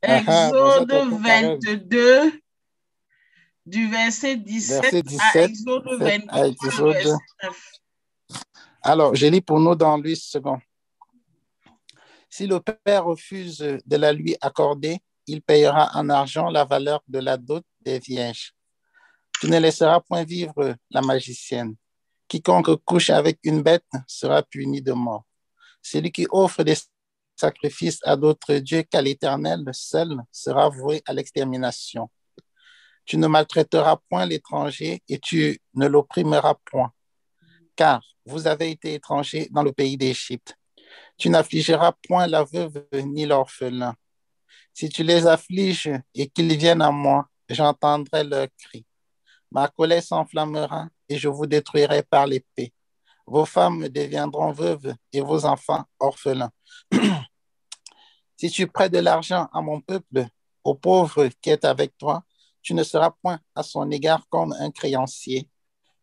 Bonjour, Exode tonton Karel. 22, du verset 17 Verset à 17, Exode 7 à 23, le Exode. verset 9. Alors, je lis pour nous dans 8 secondes. Si le père refuse de la lui accorder, il payera en argent la valeur de la dot des vierges. Tu ne laisseras point vivre la magicienne. Quiconque couche avec une bête sera puni de mort. Celui qui offre des sacrifices à d'autres dieux qu'à l'Éternel seul sera voué à l'extermination. Tu ne maltraiteras point l'étranger et tu ne l'opprimeras point, car vous avez été étrangers dans le pays d'Égypte. Tu n'affligeras point la veuve ni l'orphelin. Si tu les affliges et qu'ils viennent à moi, j'entendrai leurs cris. Ma colère s'enflammera et je vous détruirai par l'épée. Vos femmes deviendront veuves et vos enfants orphelins. Si tu prêtes de l'argent à mon peuple, au pauvre qui est avec toi, tu ne seras point à son égard comme un créancier.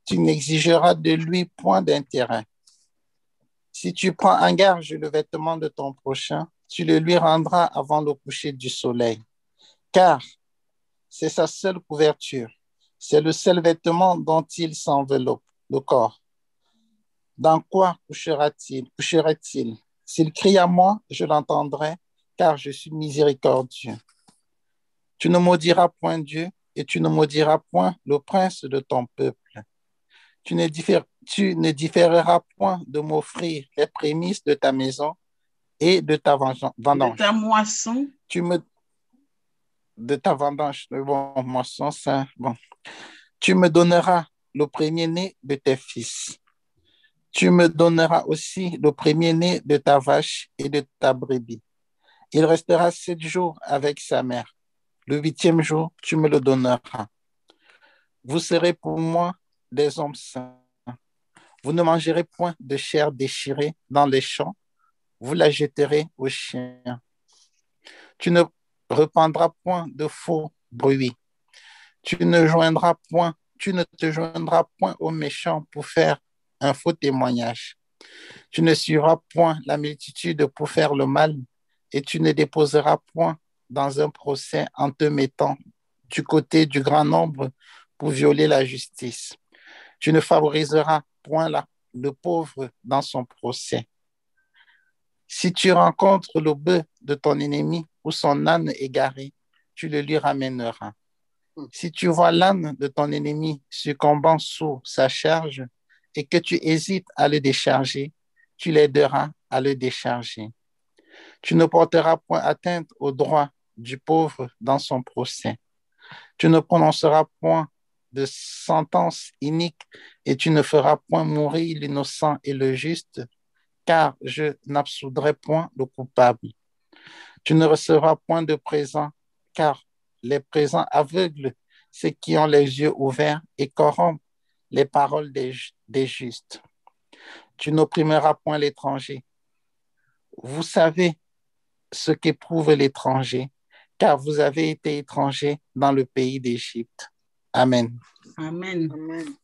Tu n'exigeras de lui point d'intérêt. Si tu prends en gage le vêtement de ton prochain, tu le lui rendras avant le coucher du soleil, car c'est sa seule couverture. C'est le seul vêtement dont il s'enveloppe, le corps. Dans quoi coucherait-il? S'il crie à moi, je l'entendrai, car je suis miséricordieux. Tu ne maudiras point Dieu et tu ne maudiras point le prince de ton peuple. Tu ne différeras point de m'offrir les prémices de ta maison et de ta De ta vendange. moisson, Tu me de ta vendange, bon, moisson, ça, bon. Tu me donneras le premier-né de tes fils. Tu me donneras aussi le premier-né de ta vache et de ta brebis. Il restera 7 jours avec sa mère. Le 8e jour, tu me le donneras. Vous serez pour moi des hommes saints. Vous ne mangerez point de chair déchirée dans les champs. Vous la jetterez aux chiens. Tu ne répandras point de faux bruits. Tu ne te joindras point aux méchants pour faire un faux témoignage. Tu ne suivras point la multitude pour faire le mal et tu ne déposeras point dans un procès en te mettant du côté du grand nombre pour violer la justice. Tu ne favoriseras point le pauvre dans son procès. Si tu rencontres le bœuf de ton ennemi ou son âne égaré, tu le lui ramèneras. Si tu vois l'âne de ton ennemi succombant sous sa charge et que tu hésites à le décharger, tu l'aideras à le décharger. Tu ne porteras point atteinte au droit du pauvre dans son procès. Tu ne prononceras point de sentence inique et tu ne feras point mourir l'innocent et le juste, car je n'absoudrai point le coupable. Tu ne recevras point de présent, car les présents aveuglent ceux qui ont les yeux ouverts et corrompent les paroles des justes. Tu n'opprimeras point l'étranger. Vous savez ce qu'éprouve l'étranger, car vous avez été étrangers dans le pays d'Égypte. Amen. Amen.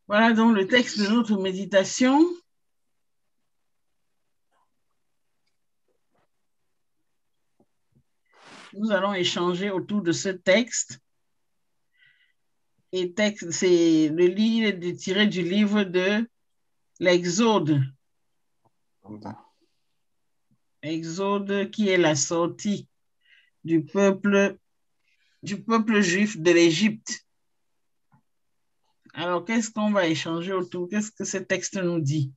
Voilà donc le texte de notre méditation. Nous allons échanger autour de ce texte. Et texte, c'est le livre tiré du livre de l'Exode. Exode qui est la sortie du peuple juif de l'Égypte. Alors, qu'est-ce qu'on va échanger autour? Qu'est-ce que ce texte nous dit?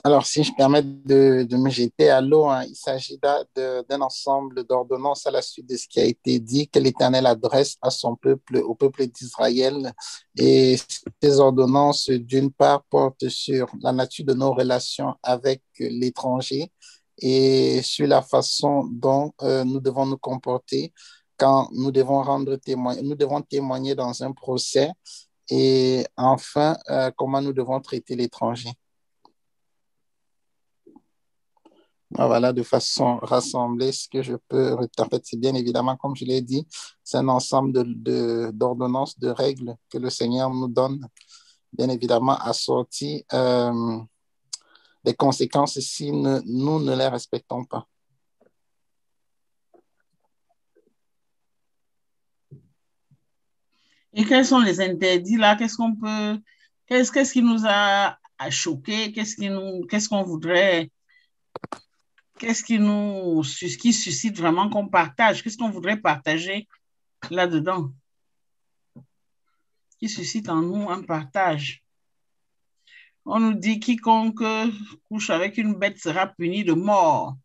Alors, si je permets de me jeter à l'eau, hein, il s'agit d'un ensemble d'ordonnances à la suite de ce qui a été dit, que l'Éternel adresse à son peuple, au peuple d'Israël. Et ces ordonnances, d'une part, portent sur la nature de nos relations avec l'étranger et sur la façon dont nous devons nous comporter quand nous devons témoigner dans un procès. Et enfin, comment nous devons traiter l'étranger. Voilà, de façon rassemblée, ce que je peux... En fait, c'est bien évidemment, comme je l'ai dit, c'est un ensemble d'ordonnances, de règles que le Seigneur nous donne, bien évidemment assorties des conséquences si nous ne les respectons pas. Et quels sont les interdits là? Qu'est-ce qui nous a choqué? Qu'est-ce qu'on voudrait, qui suscite vraiment qu'on partage? Qu'est-ce qu'on voudrait partager là-dedans? Qui suscite en nous un partage? On nous dit quiconque couche avec une bête sera puni de mort.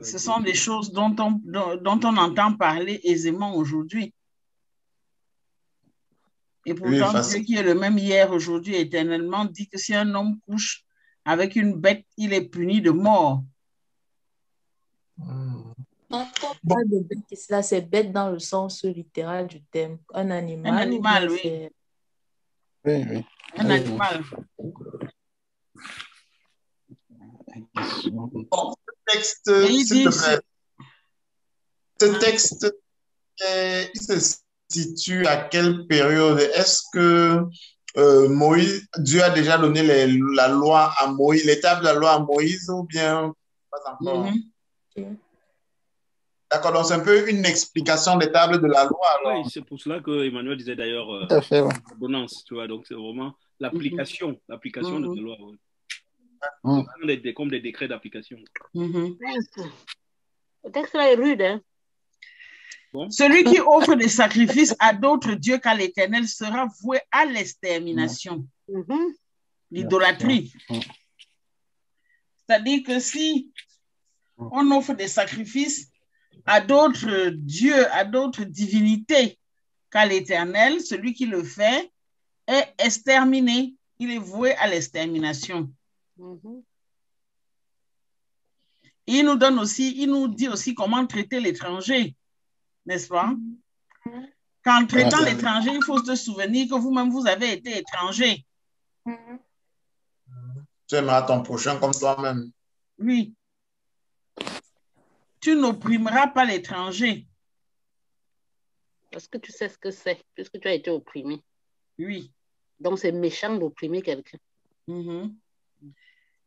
Ce sont des choses dont on entend parler aisément aujourd'hui. Et pourtant, Dieu qui est le même hier, aujourd'hui, éternellement, dit que si un homme couche avec une bête, il est puni de mort. Quand on parle de bête, là, c'est bête dans le sens littéral du terme. Un animal. Un animal, oui. Oui. Un animal. Bon, ce texte, s'il te plaît. Ce texte, il se situe à quelle période? Est-ce que Moïse, Dieu a déjà donné la loi à Moïse, l'étape de la loi à Moïse ou bien pas encore? D'accord, donc c'est un peu une explication des tables de la loi. Alors. Oui, c'est pour cela que Emmanuel disait d'ailleurs l'ordonnance, tu vois, donc c'est vraiment l'application de la loi. Ouais. Comme des décrets d'application. Le texte là est rude, hein? Bon. Celui qui offre des sacrifices à d'autres dieux qu'à l'Éternel sera voué à l'extermination. L'idolâtrie. C'est-à-dire que si on offre des sacrifices à d'autres dieux, à d'autres divinités qu'à l'Éternel, celui qui le fait est exterminé. Il est voué à l'extermination. Il nous dit aussi comment traiter l'étranger, n'est-ce pas? Qu'en traitant l'étranger, il faut se souvenir que vous-même, vous avez été étranger. Tu aimeras ton prochain comme toi-même. Oui. Tu n'opprimeras pas l'étranger. Parce que tu sais ce que c'est, puisque tu as été opprimé. Oui. Donc, c'est méchant d'opprimer quelqu'un.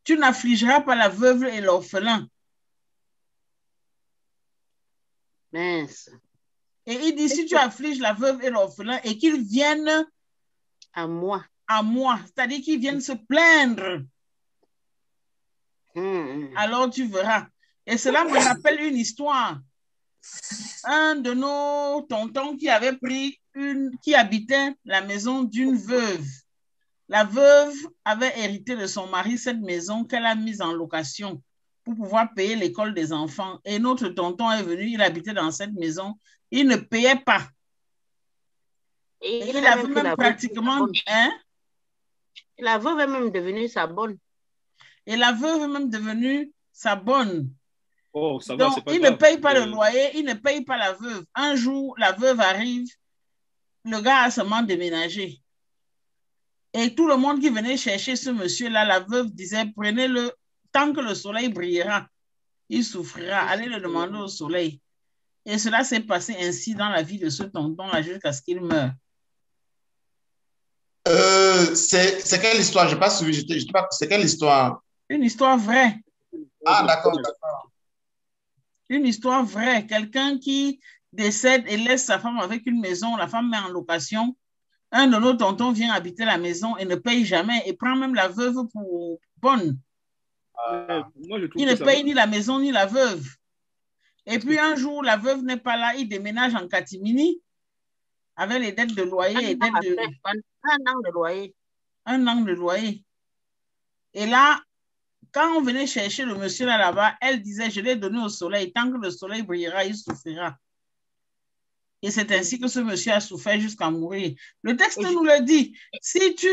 Tu n'affligeras pas la veuve et l'orphelin. Mince. Et il dit, si tu affliges la veuve et l'orphelin et qu'ils viennent à moi, c'est-à-dire qu'ils viennent se plaindre, alors tu verras. Et cela me rappelle une histoire. Un de nos tontons qui avait qui habitait la maison d'une veuve. La veuve avait hérité de son mari cette maison qu'elle a mise en location pour pouvoir payer l'école des enfants. Et notre tonton est venu, il habitait dans cette maison. Il ne payait pas. Et il avait même pratiquement... La veuve est même devenue sa bonne. Et la veuve est même devenue sa bonne. Oh, ça donc, va, c'est pas il grave. Ne paye pas le loyer, il ne paye pas la veuve. Un jour, la veuve arrive, le gars a seulement déménagé. Et tout le monde qui venait chercher ce monsieur-là, la veuve disait, prenez-le, tant que le soleil brillera, il souffrira, allez le demander au soleil. Et cela s'est passé ainsi dans la vie de ce tonton-là jusqu'à ce qu'il meure. C'est quelle histoire? Je n'ai pas suivi. C'est quelle histoire? Une histoire vraie. Ah, d'accord, d'accord. Une histoire vraie. Quelqu'un qui décède et laisse sa femme avec une maison, la femme met en location. Un de nos tontons vient habiter la maison et ne paye jamais et prend même la veuve pour bonne. Il ne paye ni la maison ni la veuve. Et puis un jour, la veuve n'est pas là, il déménage en catimini avec les dettes de loyer et dettes de... Un an de loyer. Un an de loyer. Et là, quand on venait chercher le monsieur là-bas, elle disait, je l'ai donné au soleil. Tant que le soleil brillera, il souffrira. Et c'est ainsi que ce monsieur a souffert jusqu'à mourir. Le texte nous le dit. Si tu...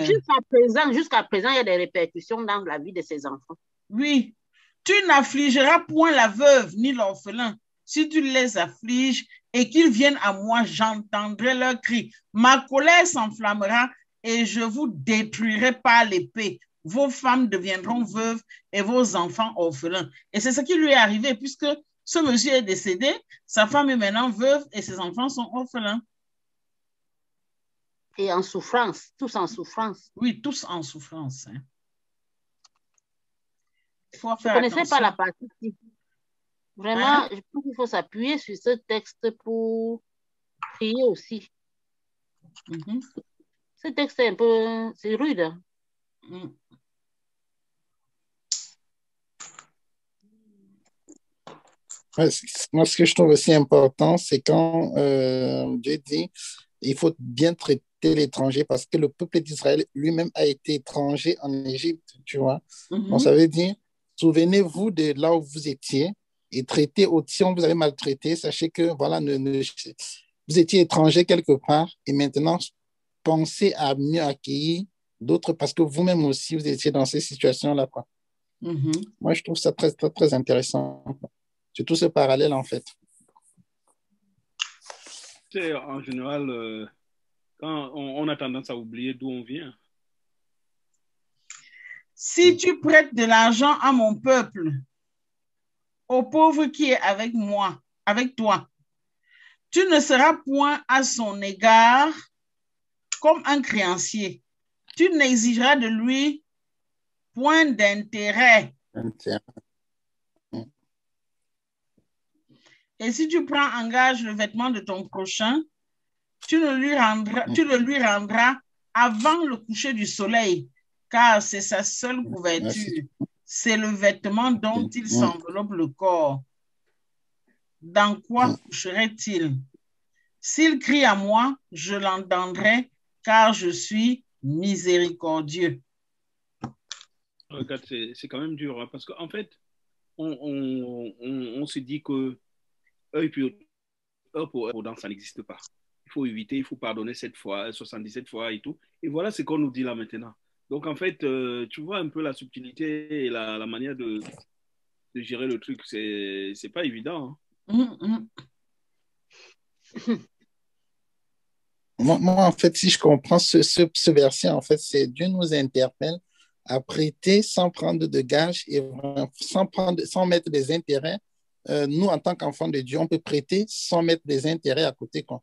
Jusqu'à présent, il y a des répercussions dans la vie de ses enfants. Oui. Tu n'affligeras point la veuve ni l'orphelin. Si tu les affliges et qu'ils viennent à moi, j'entendrai leurs cris. Ma colère s'enflammera et je vous détruirai par l'épée. Vos femmes deviendront veuves et vos enfants orphelins. Et c'est ce qui lui est arrivé puisque ce monsieur est décédé, sa femme est maintenant veuve et ses enfants sont orphelins. Et en souffrance, tous en souffrance. Oui, tous en souffrance. Hein. Je ne connaissais pas la partie. Vraiment, je pense qu'il faut s'appuyer sur ce texte pour prier aussi. Ce texte est un peu, c'est rude. Hein? Moi, ce que je trouve aussi important, c'est quand Dieu dit il faut bien traiter l'étranger parce que le peuple d'Israël lui-même a été étranger en Égypte, tu vois. Donc, ça veut dire, souvenez-vous de là où vous étiez et traitez, si on vous avait maltraité, sachez que, voilà, vous étiez étranger quelque part et maintenant, pensez à mieux accueillir d'autres parce que vous-même aussi, vous étiez dans ces situations-là, quoi. Moi, je trouve ça très, très, très intéressant. C'est tout ce parallèle, en fait. C'est en général, quand on a tendance à oublier d'où on vient. Si tu prêtes de l'argent à mon peuple, au pauvre qui est avec moi, avec toi, tu ne seras point à son égard comme un créancier. Tu n'exigeras de lui point d'intérêt. Et si tu prends en gage le vêtement de ton prochain, tu le lui rendras avant le coucher du soleil, car c'est sa seule couverture. C'est le vêtement dont il s'enveloppe le corps. Dans quoi coucherait-il? S'il crie à moi, je l'entendrai, car je suis miséricordieux. Regarde, c'est quand même dur, hein, parce qu'en fait, on se dit que œil pour œil, ça n'existe pas. Il faut éviter, il faut pardonner 7 fois, 77 fois et tout. Et voilà ce qu'on nous dit là maintenant. Donc, en fait, tu vois un peu la subtilité et la manière de gérer le truc. C'est pas évident. Hein. Moi, en fait, si je comprends ce verset, en fait, c'est Dieu nous interpelle à prêter sans prendre de gages et sans mettre des intérêts. Nous, en tant qu'enfants de Dieu, on peut prêter sans mettre des intérêts à côté, quoi.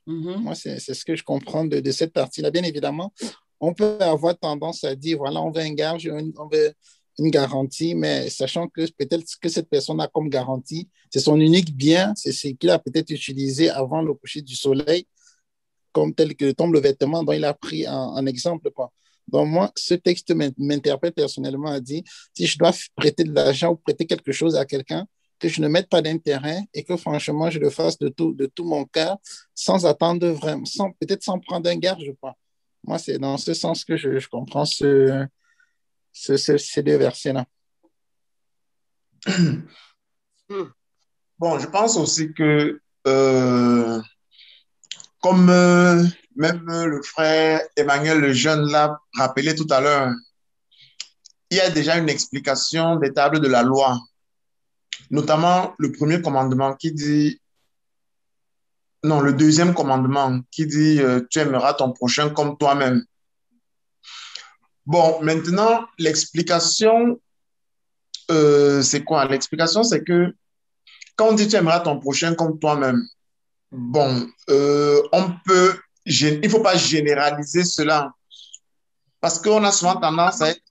Moi, c'est ce que je comprends de cette partie-là. Bien évidemment, on peut avoir tendance à dire, voilà, on veut un gage, on veut une garantie, mais sachant que peut-être que cette personne a comme garantie, c'est son unique bien, c'est ce qu'il a peut-être utilisé avant le coucher du soleil, comme tel que tombe le vêtement dont il a pris en exemple, quoi. Donc, moi, ce texte m'interpelle personnellement à dire, si je dois prêter de l'argent ou prêter quelque chose à quelqu'un, que je ne mette pas d'intérêt et que franchement, je le fasse de tout mon cœur, sans attendre vraiment, peut-être sans prendre un gage, je crois. Moi, c'est dans ce sens que je comprends ces deux versets-là. Bon, je pense aussi que, comme même le frère Emmanuel le Jeune l'a rappelé tout à l'heure, il y a déjà une explication des tables de la loi, notamment le premier commandement qui dit, non, le deuxième commandement qui dit tu aimeras ton prochain comme toi-même. Bon, maintenant, l'explication, c'est quoi? L'explication, c'est que quand on dit tu aimeras ton prochain comme toi-même, bon, il ne faut pas généraliser cela parce qu'on a souvent tendance à être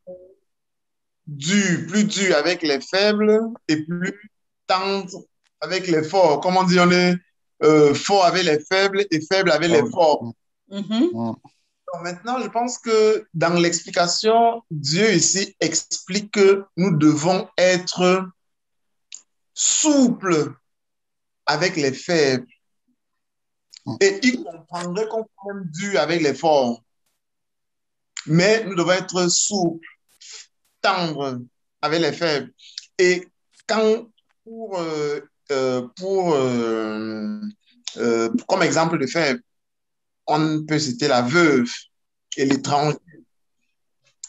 plus dur avec les faibles et plus tendre avec les forts. Comme on dit, on est fort avec les faibles et faible avec les forts. Donc maintenant, je pense que dans l'explication, Dieu ici explique que nous devons être souples avec les faibles. Et il comprendrait qu'on peut même dur avec les forts. Mais nous devons être souples, tendres avec les faibles. Et quand, comme exemple de faible, on peut citer la veuve et l'étranger.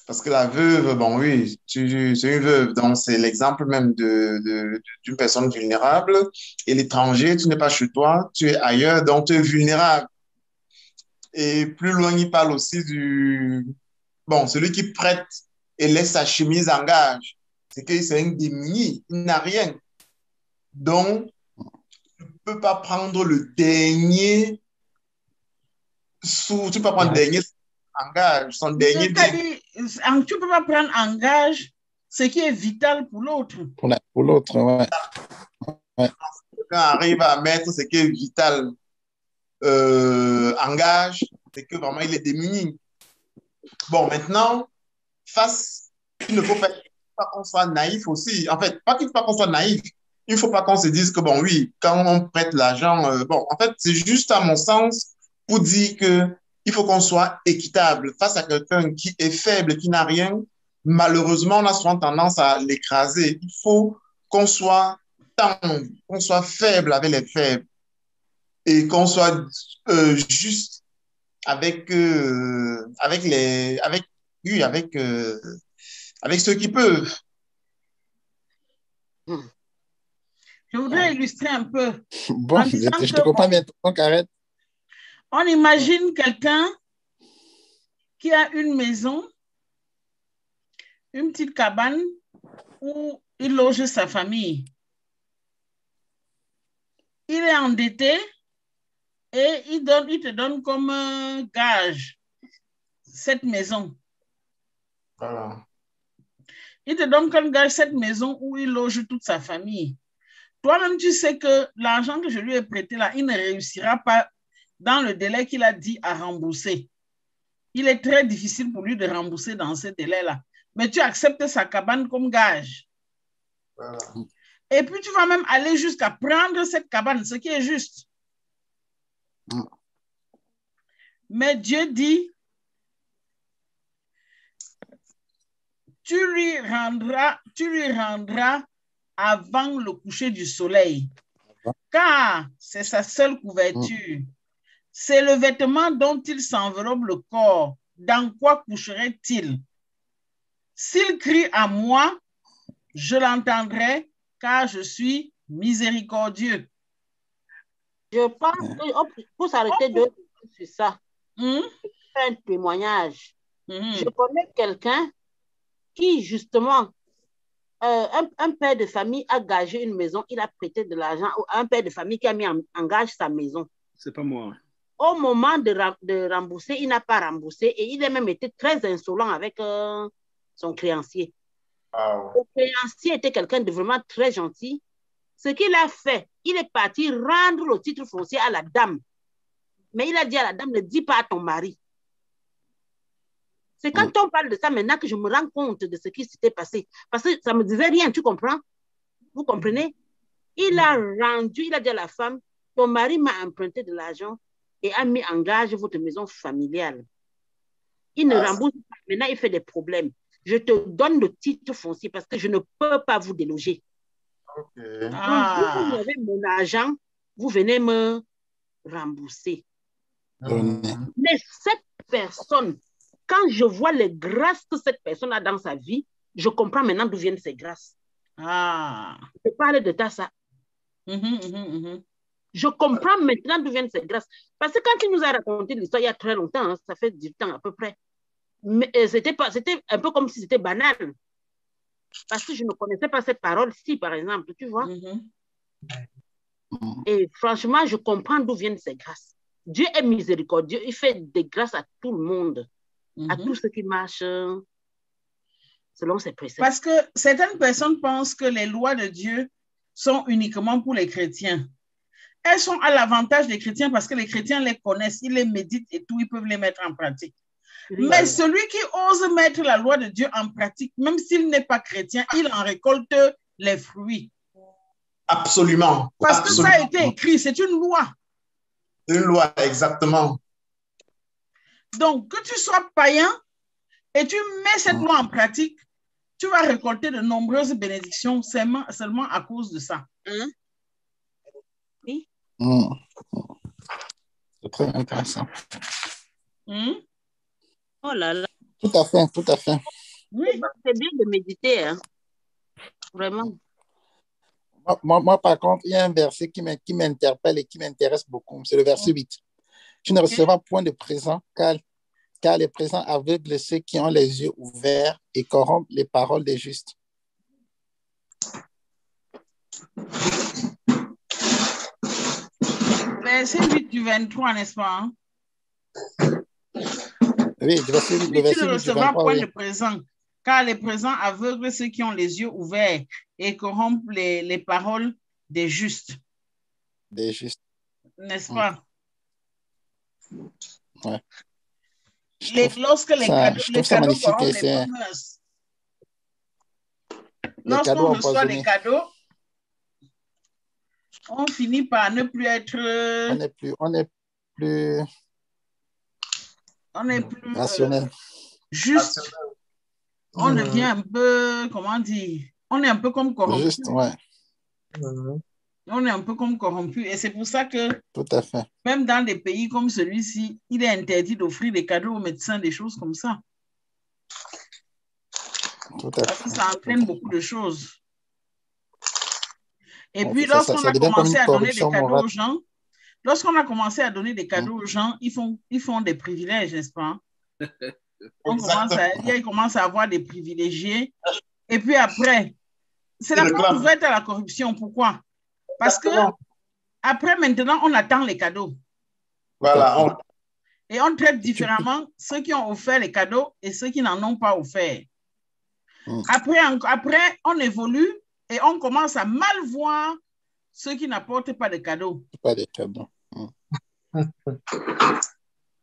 Parce que la veuve, bon oui, c'est une veuve, donc c'est l'exemple même d'une personne vulnérable. Et l'étranger, tu n'es pas chez toi, tu es ailleurs, donc tu es vulnérable. Et plus loin, il parle aussi du... Bon, celui qui prête et laisse sa chemise en gage. C'est que c'est un démuni, il n'a rien. Donc, tu ne peux pas prendre le dernier tu peux pas prendre le dernier en gage, son dernier bien. Tu ne peux pas prendre en gage ce qui est vital pour l'autre. Pour l'autre, ouais. Quelqu'un arrive à mettre ce qui est vital en gage, c'est que vraiment il est démuni. Bon, maintenant, il ne faut pas qu'on soit naïf aussi. En fait, pas qu'il ne faut pas qu'on soit naïf. Il ne faut pas qu'on se dise que, bon, oui, quand on prête l'argent, bon, en fait, c'est juste à mon sens pour dire qu'il faut qu'on soit équitable face à quelqu'un qui est faible, qui n'a rien. Malheureusement, on a souvent tendance à l'écraser. Il faut qu'on soit tendre, qu'on soit faible avec les faibles et qu'on soit juste avec ceux qui peuvent. Je voudrais illustrer un peu. Bon, je te comprends bien, donc arrête. On imagine quelqu'un qui a une maison, une petite cabane où il loge sa famille. Il est endetté et il te donne comme gage cette maison. Voilà. Il te donne comme gage cette maison où il loge toute sa famille. Toi-même, tu sais que l'argent que je lui ai prêté là, il ne réussira pas dans le délai qu'il a dit à rembourser. Il est très difficile pour lui de rembourser dans ce délai-là. Mais tu acceptes sa cabane comme gage. Voilà. Et puis, tu vas même aller jusqu'à prendre cette cabane, ce qui est juste. Mais Dieu dit, tu lui rendras avant le coucher du soleil, car c'est sa seule couverture. C'est le vêtement dont il s'enveloppe le corps. Dans quoi coucherait-il? S'il crie à moi, je l'entendrai, car je suis miséricordieux. Je pense que pour s'arrêter sur ça, un témoignage. Je connais quelqu'un qui, justement, un père de famille a gagé une maison, il a prêté de l'argent à un père de famille qui a mis en gage sa maison. C'est pas moi. Au moment de rembourser, il n'a pas remboursé et il a même été très insolent avec son créancier. Wow. Le créancier était quelqu'un de vraiment très gentil. Ce qu'il a fait, il est parti rendre le titre foncier à la dame. Mais il a dit à la dame, ne dis pas à ton mari. C'est quand on parle de ça maintenant que je me rends compte de ce qui s'était passé. Parce que ça ne me disait rien, tu comprends? Vous comprenez? Il a dit à la femme, ton mari m'a emprunté de l'argent et a mis en gage votre maison familiale. Il ne rembourse pas. Maintenant, il fait des problèmes. Je te donne le titre foncier parce que je ne peux pas vous déloger. Okay. Donc, vous avez mon argent, vous venez me rembourser. Mais cette personne, quand je vois les grâces que cette personne a dans sa vie, je comprends maintenant d'où viennent ces grâces. Je parle de ça. Je comprends maintenant d'où viennent ces grâces. Parce que quand il nous a raconté l'histoire il y a très longtemps, ça fait du temps à peu près, mais c'était un peu comme si c'était banal. Parce que je ne connaissais pas cette parole-ci, par exemple, tu vois. Et franchement, je comprends d'où viennent ces grâces. Dieu est miséricordieux, il fait des grâces à tout le monde, à tous ceux qui marchent selon ses préceptes. Parce que certaines personnes pensent que les lois de Dieu sont uniquement pour les chrétiens. Elles sont à l'avantage des chrétiens parce que les chrétiens les connaissent, ils les méditent et tout, ils peuvent les mettre en pratique. Mais celui qui ose mettre la loi de Dieu en pratique, même s'il n'est pas chrétien, il en récolte les fruits. Absolument. Parce que ça a été écrit, c'est une loi. Une loi, exactement. Donc, que tu sois païen et tu mets cette loi en pratique, tu vas récolter de nombreuses bénédictions seulement à cause de ça. Oui. C'est très intéressant. Oh là là. Tout à fait, tout à fait. Oui, c'est bien de méditer, hein. Vraiment. Moi, par contre, il y a un verset qui m'interpelle et qui m'intéresse beaucoup. C'est le verset 8. Tu ne recevras point de présent, car les présents aveuglent ceux qui ont les yeux ouverts et corrompent les paroles des justes. Verset 8 du 23, n'est-ce pas? Oui, le verset Tu 8 ne du recevras 23, point oui. de présent, car les présents aveuglent ceux qui ont les yeux ouverts et corrompent les paroles des justes. Des justes. N'est-ce pas? Ouais. Lorsque les cadeaux corrompent les c'est bonnes mœurs. les cadeaux Lorsqu'on reçoit des empoisonnés. cadeaux, on finit par ne plus être... On n'est plus rationnel. Juste. On devient un peu, comment dire, on est un peu comme corrompu. Juste, ouais. On est un peu comme corrompu. Et c'est pour ça que, tout à fait, même dans des pays comme celui-ci, il est interdit d'offrir des cadeaux aux médecins, des choses comme ça. tout à Parce que fait. ça entraîne beaucoup de choses. Et Bon, puis, ça lorsqu'on a devient comme commencé une à donner des corruption cadeaux morale. aux gens, lorsqu'on a commencé à donner des cadeaux aux gens, ils font des privilèges, n'est-ce pas? Ils commencent à avoir des privilégiés. Et puis après, c'est la porte ouverte à la corruption. Pourquoi? Parce que après, maintenant, on attend les cadeaux. Voilà. Et on traite différemment ceux qui ont offert les cadeaux et ceux qui n'en ont pas offert. Après, on évolue et on commence à mal voir ceux qui n'apportent pas de cadeaux. Pas de cadeaux.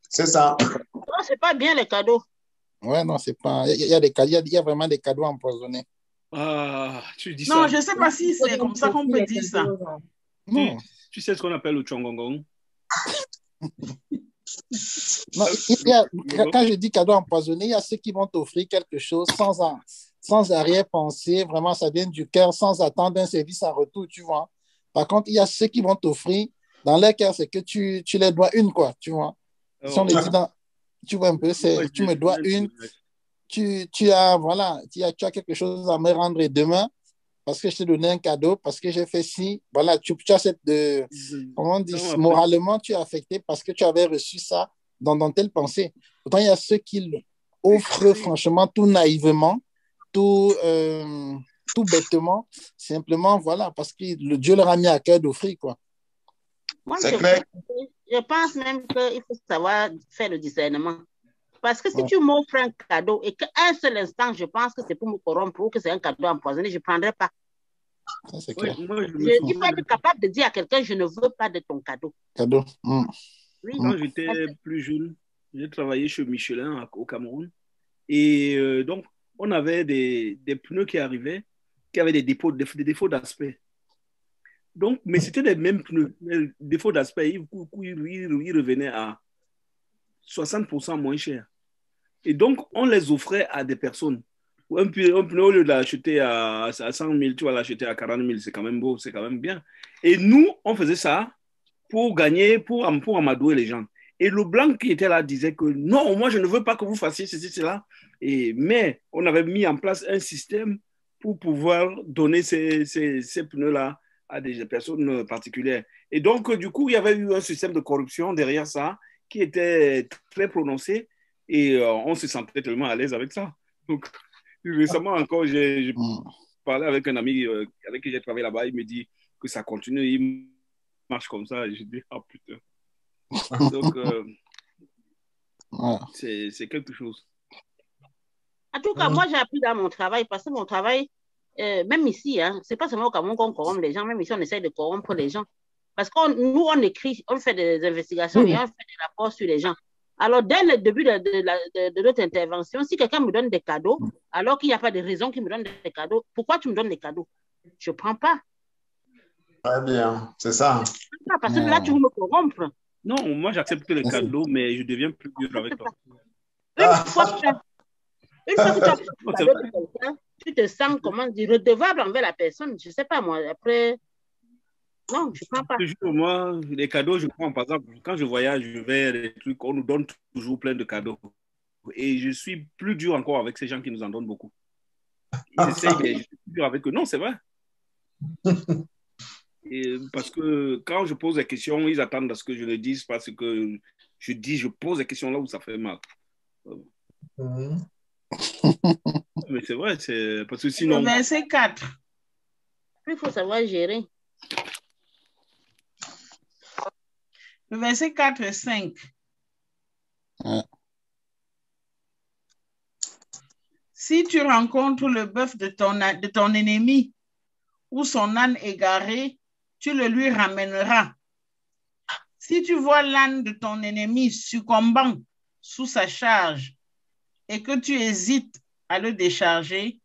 C'est ça. Non, c'est pas bien les cadeaux. Ouais, non, c'est pas. Il y a vraiment des cadeaux empoisonnés. Ah, tu dis Non, ça. je ne sais pas si c'est comme ça qu'on peut dire ça. Non. Tu sais ce qu'on appelle le chongongong? Non, quand je dis cadeau empoisonné, il y a ceux qui vont t'offrir quelque chose sans arrière-pensée, vraiment, ça vient du cœur, sans attendre un service en retour, tu vois. Par contre, il y a ceux qui vont t'offrir, dans leur cœur, c'est que tu les dois une, quoi, tu vois. Si on le dit tu vois un peu, c'est tu me dois une, tu as quelque chose à me rendre demain, parce que je t'ai donné un cadeau, parce que j'ai fait ci, voilà, tu as cette comment on dit, moralement, tu es affecté parce que tu avais reçu ça dans telle pensée. Pourtant, il y a ceux qui offrent franchement tout naïvement, tout bêtement, simplement, voilà, parce que Dieu leur a mis à cœur d'offrir, quoi. Moi, je pense même qu'il faut savoir faire le discernement. Parce que si tu m'offres un cadeau et qu'un seul instant, je pense que c'est pour me corrompre ou que c'est un cadeau empoisonné, je ne prendrai pas. Ça, c'est clair. Il faut être capable de dire à quelqu'un, je ne veux pas de ton cadeau. Cadeau. Oui. Quand j'étais plus jeune, j'ai travaillé chez Michelin au Cameroun. Et donc, on avait des pneus qui arrivaient, qui avaient des défauts d'aspect. Donc, mais c'était les mêmes pneus. Les défauts d'aspect, ils revenaient à 60% moins cher. Et donc, on les offrait à des personnes. Un pneu, au lieu de l'acheter à 100 000, tu vas l'acheter à 40 000. C'est quand même beau, c'est quand même bien. Et nous, on faisait ça pour gagner, pour amadouer les gens. Et le blanc qui était là disait que non, moi, je ne veux pas que vous fassiez ceci, cela. Mais on avait mis en place un système pour pouvoir donner ces pneus-là à des personnes particulières. Et donc, du coup, il y avait eu un système de corruption derrière ça qui était très prononcé et on se sentait tellement à l'aise avec ça. Donc, récemment encore, j'ai parlé avec un ami avec qui j'ai travaillé là-bas, il me dit que ça continue, il marche comme ça. Et j'ai dit, ah putain. Donc, c'est quelque chose. En tout cas, moi, j'ai appris dans mon travail, parce que mon travail, même ici, c'est pas seulement au Cameroun qu'on corrompt les gens, même ici, on essaie de corrompre les gens. Parce que nous, on écrit, on fait des investigations et on fait des rapports sur les gens. Alors, dès le début de notre intervention, si quelqu'un me donne des cadeaux, alors qu'il n'y a pas de raison qu'il me donne des cadeaux, pourquoi tu me donnes des cadeaux? Je ne prends pas. Très bien, c'est ça. Parce que là, tu veux me corrompre. Non, moi, j'accepte les cadeaux, mais je deviens plus dur avec toi. Une fois que tu as fait un cadeau de quelqu'un, tu te sens, comment dire, redevable envers la personne. Je ne sais pas, moi, après... Non, je ne prends pas. Toujours, moi, les cadeaux, je prends, par exemple, quand je voyage, je vais à des trucs, on nous donne toujours plein de cadeaux. Et je suis plus dur encore avec ces gens qui nous en donnent beaucoup. Ils essayent, mais je suis plus dur avec eux. Non, c'est vrai. Et parce que quand je pose des questions, ils attendent à ce que je le dise parce que Je pose la question là où ça fait mal. Mais c'est vrai, c'est parce que sinon. Le verset 4. Il faut savoir gérer. Le verset 4 et 5. Si tu rencontres le bœuf de ton ennemi ou son âne égaré, tu le lui ramèneras. Si tu vois l'âne de ton ennemi succombant sous sa charge et que tu hésites à le décharger,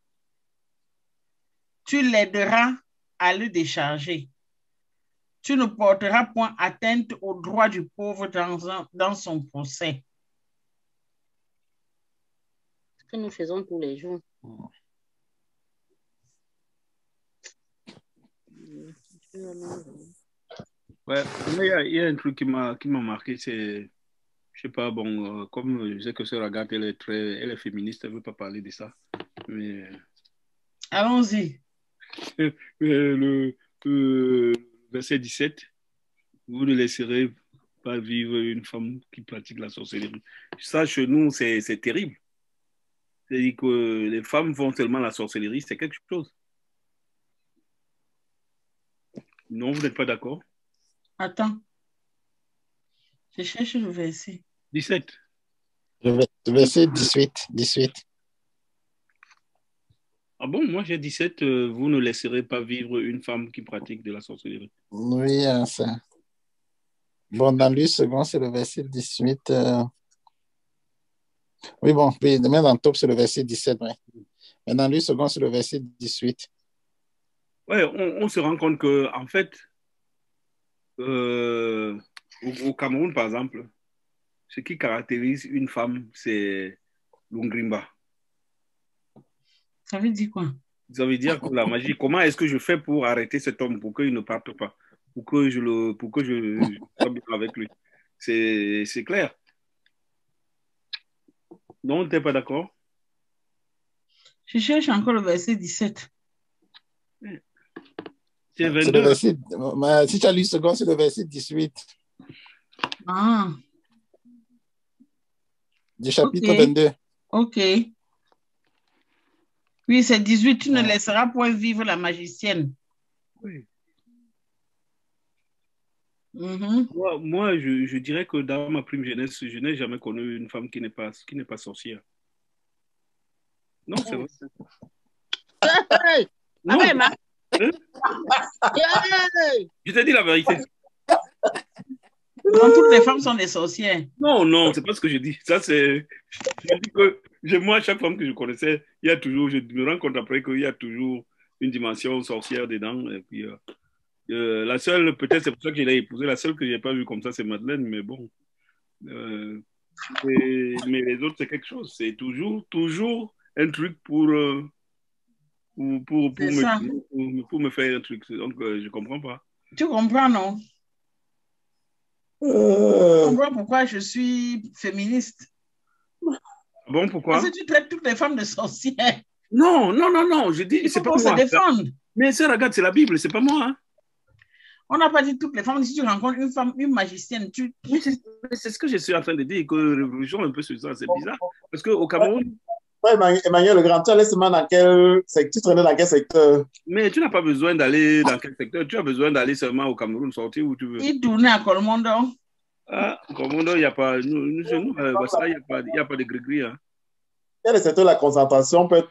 tu l'aideras à le décharger. Tu ne porteras point atteinte au droit du pauvre dans son procès. Ce que nous faisons tous les jours. Ouais, il y a un truc qui m'a marqué, c'est, je sais pas, bon, comme je sais que Sœur Agathe, elle est féministe, elle ne veut pas parler de ça. Mais... Allons-y. Le verset 17, vous ne laisserez pas vivre une femme qui pratique la sorcellerie. Ça, chez nous, c'est terrible. C'est-à-dire que les femmes font seulement la sorcellerie, c'est quelque chose. Non, vous n'êtes pas d'accord? Attends. Je cherche le verset. 17. Le verset 18. Ah bon, moi j'ai 17, vous ne laisserez pas vivre une femme qui pratique de la sorcellerie. Oui, ça. Bon, dans lui, second, c'est le verset 18. Oui, bon, puis même dans Top, c'est le verset 17, oui. Mais dans lui, second, c'est le verset 18. Oui, on se rend compte que, en fait, au Cameroun, par exemple, ce qui caractérise une femme, c'est l'ungrimba. Ça veut dire quoi? Ça veut dire que la magie, comment est-ce que je fais pour arrêter cet homme, pour qu'il ne parte pas, pour que je sois bien avec lui. C'est clair. Non, tu n'es pas d'accord? Je cherche encore le verset 17. C'est 22. Le verset, si tu as lu second, c'est le verset 18. Ah. Du chapitre 22. OK. Oui, c'est 18. Tu ne laisseras point vivre la magicienne. Oui. Moi, je dirais que dans ma prime jeunesse, je n'ai jamais connu une femme qui n'est pas sorcière. Non, c'est vrai. Hey! Non. Hein? Je t'ai dit la vérité. Donc, toutes les femmes sont des sorcières. Non, c'est pas ce que je dis. Ça, c'est... Je dis que moi, chaque femme que je connaissais, il y a toujours... Je me rends compte après qu'il y a toujours une dimension sorcière dedans. Et puis, la seule, peut-être c'est pour ça que je l'ai épousée, la seule que je n'ai pas vue comme ça, c'est Madeleine, mais bon. Mais les autres, c'est quelque chose. C'est toujours un truc pour me faire un truc. Donc, je ne comprends pas. Tu comprends, non? Tu comprends pourquoi je suis féministe? Bon, pourquoi? Parce que tu traites toutes les femmes de sorcières. Non, je dis, c'est pas moi. Il faut qu'on se défende. Mais ça, regarde, c'est la Bible, c'est pas moi. Hein. On n'a pas dit toutes les femmes. Si tu rencontres une femme, une magicienne, c'est ce que je suis en train de dire, que révolution un peu sur ça, c'est bizarre. Parce qu'au Cameroun... Emmanuel Legrand, tu allais seulement dans quel secteur? Tu traînais dans quel secteur? Mais tu n'as pas besoin d'aller dans quel secteur. Tu as besoin d'aller seulement au Cameroun, sortir où tu veux. Il tournait à Colmondo. Ah, Colmondo, il n'y a pas... Nous, il n'y a pas de gris-gris. Hein. Il y a des secteurs où la concentration peut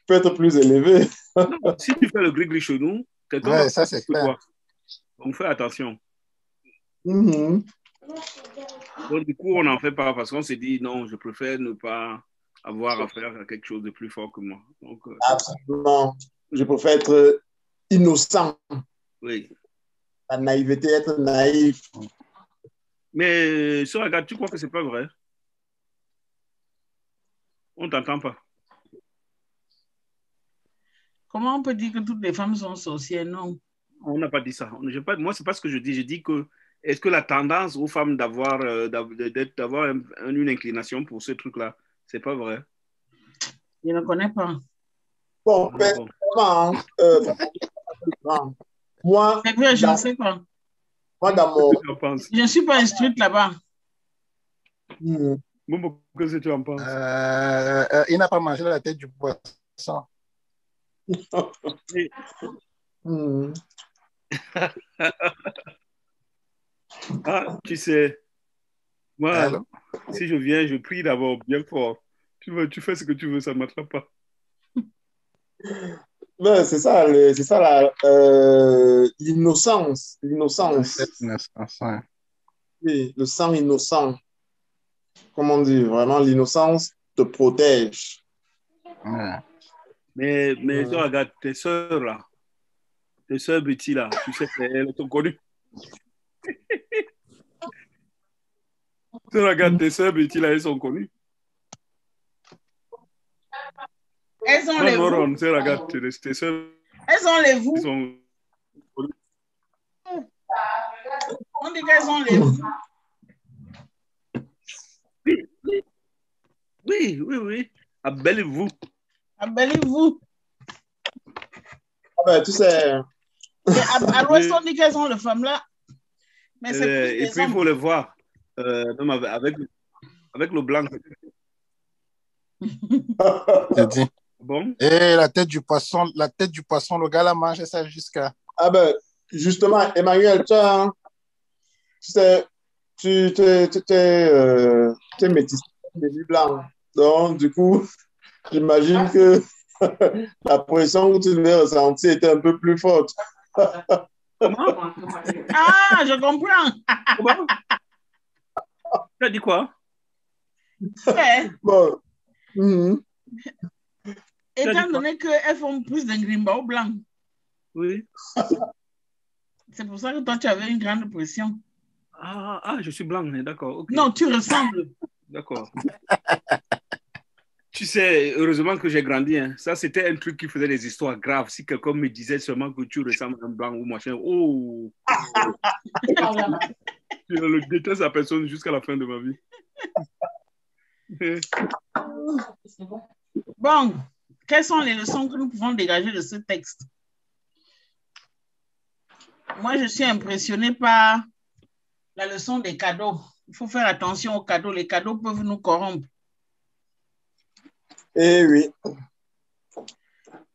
être plus élevée. Non, si tu fais le gris-gris chez nous, ouais, ça c'est clair. On fait attention. Mm-hmm. Donc, du coup, on n'en fait pas parce qu'on s'est dit, non, je préfère ne pas avoir affaire à quelque chose de plus fort que moi. Donc, absolument. Je préfère être innocent. Oui. La naïveté, être naïf. Mais, Sœur Agathe, tu crois que ce n'est pas vrai? On ne t'entend pas. Comment on peut dire que toutes les femmes sont sorcières? Non. On n'a pas dit ça. Moi, ce n'est pas ce que je dis. Je dis que est-ce que la tendance aux femmes d'avoir une inclination pour ce truc-là, c'est pas vrai? Je ne connais pas. Bon, moi, c'est vrai, je ne sais pas. Moi, dans mon... Je ne suis pas instruite là-bas. Bon, qu'est-ce que tu en penses? Il n'a pas mangé la tête du poisson. Ah, tu sais, moi, Allô? si je viens, je prie d'abord bien fort. Tu fais ce que tu veux, ça ne m'attrape pas. Ben, c'est ça, l'innocence. L'innocence. Ouais. Oui, le sang innocent. Comme on dit, vraiment, l'innocence te protège. Ouais. Mais regarde, tes soeurs là, tes soeurs Betty là, tu sais qu'elles sont connues. Tu regardes tes soeurs Betty là, elles sont connues. Elles ont les Non, vous. tu regardes tes soeurs. Elles ont les vous. Sont... On dit qu'elles ont les vous. Oui. Abellez-vous. Abellez-vous. Ah ben, tu sais. À l'ouest, on dit qu'elles ont les femmes là. Mais c'est plus et puis, il faut les voir. Même avec le blanc. Je dis. Bon. Et la tête du poisson, le gars là mange ça jusqu'à. Ah ben, justement, Emmanuel, tu sais, tu es métissé de blanc. Donc, du coup, j'imagine que la pression que tu devais ressentir était un peu plus forte. Comment? Ah, je comprends. Comment? Tu as dit quoi? Ouais. Bon. Étant donné qu'elles font plus d'ingrimba au blanc. Oui. C'est pour ça que toi, tu avais une grande pression. Ah, je suis blanc, d'accord. Okay. Non, tu ressembles. D'accord. Tu sais, heureusement que j'ai grandi. Hein. Ça, c'était un truc qui faisait des histoires graves. Si quelqu'un me disait seulement que tu ressembles à un blanc ou machin, oh! Je ne déteste la personne jusqu'à la fin de ma vie. Bon, quelles sont les leçons que nous pouvons dégager de ce texte? Moi, je suis impressionnée par la leçon des cadeaux. Il faut faire attention aux cadeaux. Les cadeaux peuvent nous corrompre. Eh oui.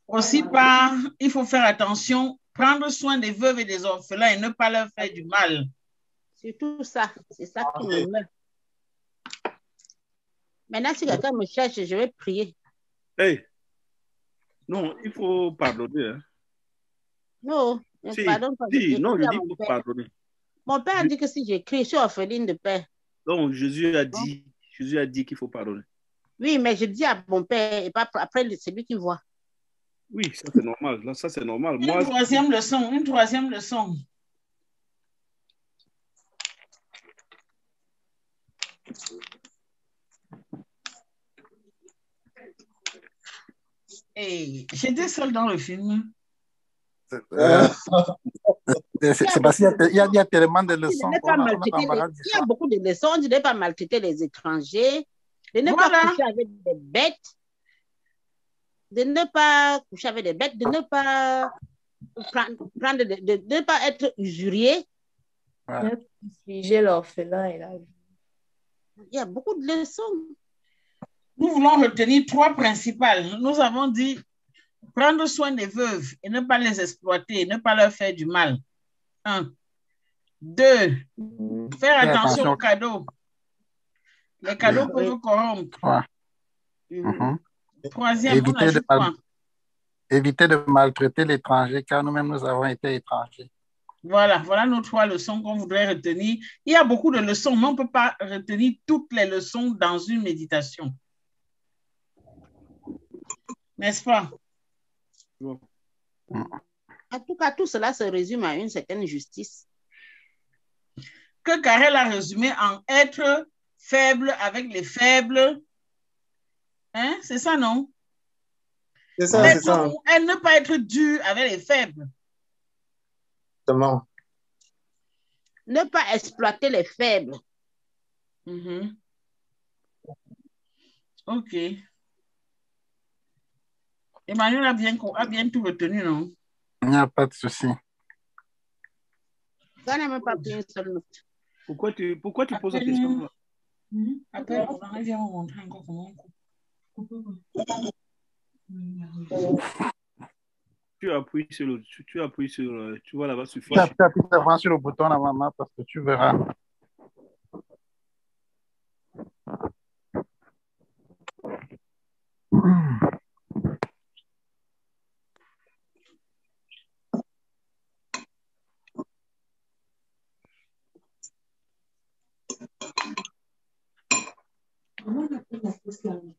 Aussi, il faut faire attention, prendre soin des veuves et des orphelins et ne pas leur faire du mal. C'est tout ça. C'est ça qui me meurt. Maintenant, si quelqu'un me cherche, je vais prier. Hey. Non, il faut pardonner. Hein. Non, pardon. Non, je dis qu'il faut pardonner. Mon père a dit que si j'écris, je suis orpheline de père. Donc, Jésus a dit qu'il faut pardonner. Oui, mais je dis à mon père, et pas après, c'est lui qui voit. Oui, ça c'est normal. Là, ça c'est normal. Une troisième leçon. Et j'étais seule dans le film. C'est parce qu'il y a tellement de leçons. Il y a beaucoup de leçons. De ne pas maltraiter les étrangers, de ne pas coucher avec des bêtes, de ne pas coucher avec des bêtes, de ne pas de ne pas être usurier. Figer l'orphelin et la vie. Il y a beaucoup de leçons. Nous voulons retenir 3 principales. Nous avons dit prendre soin des veuves et ne pas les exploiter, ne pas leur faire du mal. 1. 2. Faire attention aux cadeaux. Les cadeaux peuvent corrompre. 3e, éviter de maltraiter l'étranger, car nous-mêmes, nous avons été étrangers. Voilà nos 3 leçons qu'on voudrait retenir. Il y a beaucoup de leçons, mais on ne peut pas retenir toutes les leçons dans une méditation. N'est-ce pas? En tout cas, tout cela se résume à une certaine justice. Que Karel a résumé en être faible avec les faibles. Hein? C'est ça, non? C'est ça, c'est ça. Et ne pas être dur avec les faibles. Exactement. Ne pas exploiter les faibles. OK. Emmanuel a bien tout retenu, non? Il n'y a pas de souci. Ça n'a même pas pris une seule note. Pourquoi tu poses la question? Après, on revient, on montre encore comment on coupe. Tu appuies sur le, tu appuies sur, tu vois là-bas sur Tu fichier. appuies avant sur le bouton là, maman, parce que tu verras. Comment on appelle la fausse langue?